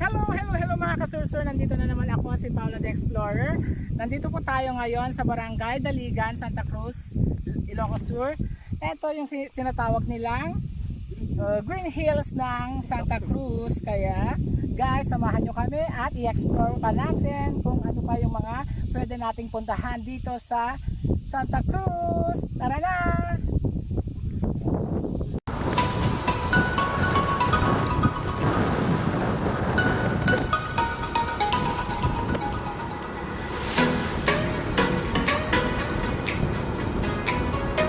Hello mga kasursur. Nandito na naman ako, si Paula the Explorer. Nandito po tayo ngayon sa Barangay Daligan, Santa Cruz, Ilocos Sur. Ito yung tinatawag nilang Greenhills ng Santa Cruz. Kaya guys, samahan nyo kami at i-explore pa natin kung ano pa yung mga pwede nating puntahan dito sa Santa Cruz. Tara na!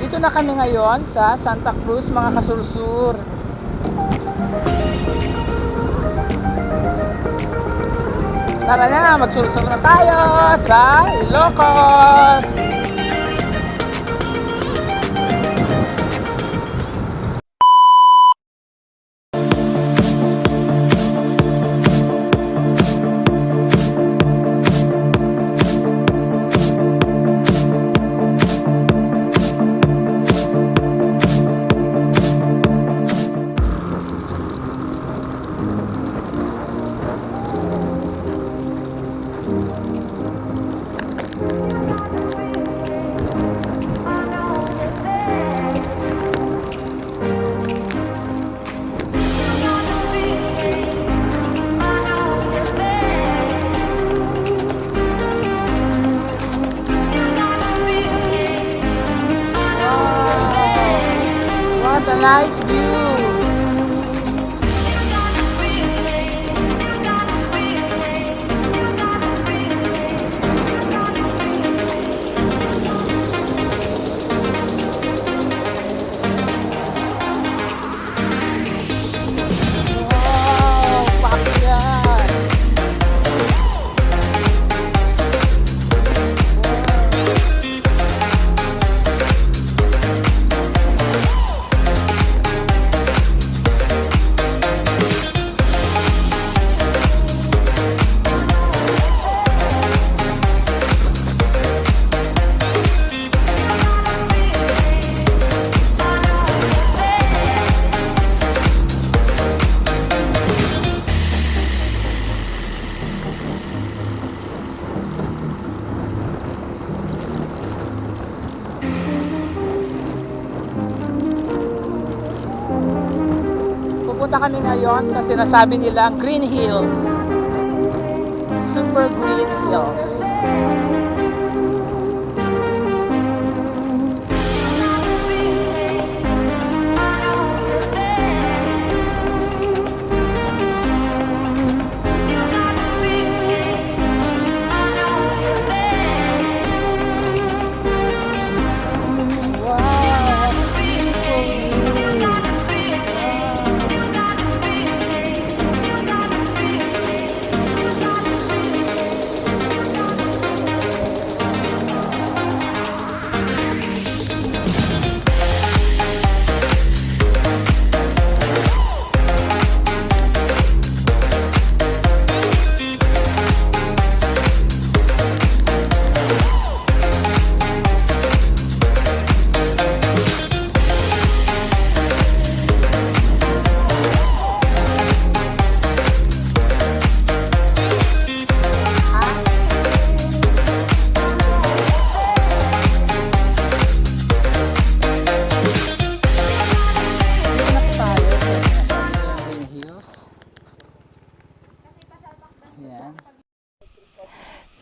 Dito na kami ngayon sa Santa Cruz mga kasursur. Tara na, magsursur na tayo sa Ilocos. Nice view. Pupunta kami ngayon sa sinasabi nilang Greenhills. Super Greenhills.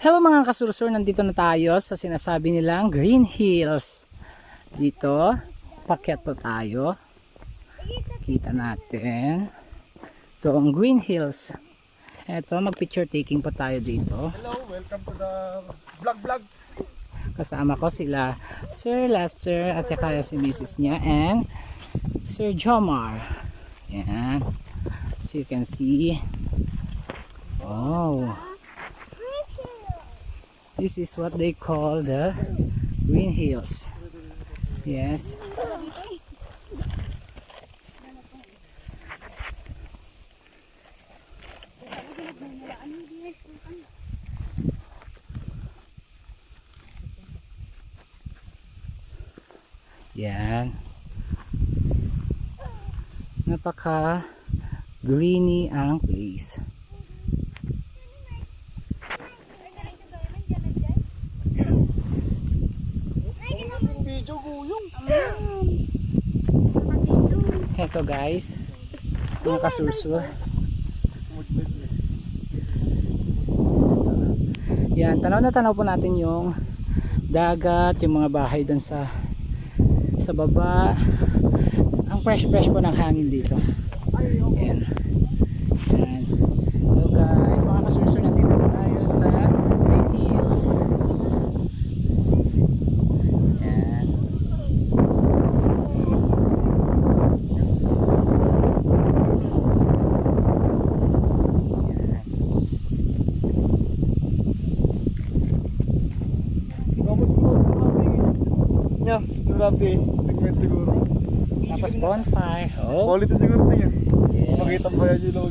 Hello mga kasursur, nandito na tayo sa sinasabi nilang Greenhills. Dito, pakyat po tayo. Kita natin. Ito ang Greenhills. Ito, mag-picture taking po tayo dito. Hello, welcome to the vlog. Kasama ko sila Sir Lester at saka si Mrs. niya and Sir Jomar. Yan. So you can see. Oh. This is what they call the Greenhills. Yes. Yan. Napaka greeny ang place. dito guys, mga kasursur. Yan, tanaw na tanaw po natin yung dagat, yung mga bahay doon sa baba. Ang fresh po ng hangin dito. Yan. Yan. So guys, mga kasursur, nandito na tayo sa Greenhills. Yan. Yeah, grabe. Tingnan siguro. Tapos bonfire. Oh. Quality siguro tingnan. Yes. Makita pa yan yung